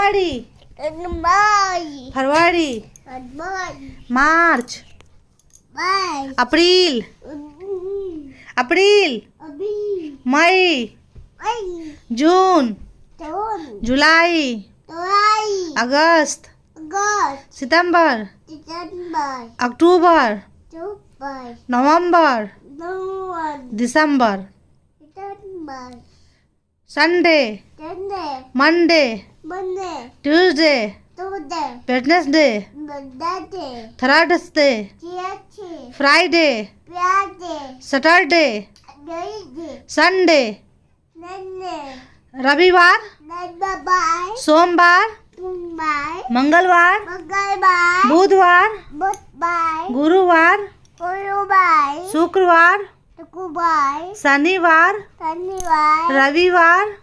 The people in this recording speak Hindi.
फरवरी फरवरी मार्च अप्रैल अप्रैल मई जून जुलाई अगस्त सितंबर अक्टूबर नवंबर दिसंबर Sunday Monday Tuesday Wednesday Thursday Friday Saturday Sunday रविवार सोमवार मंगलवार बुधवार गुरुवार शुक्रवार शनिवार रविवार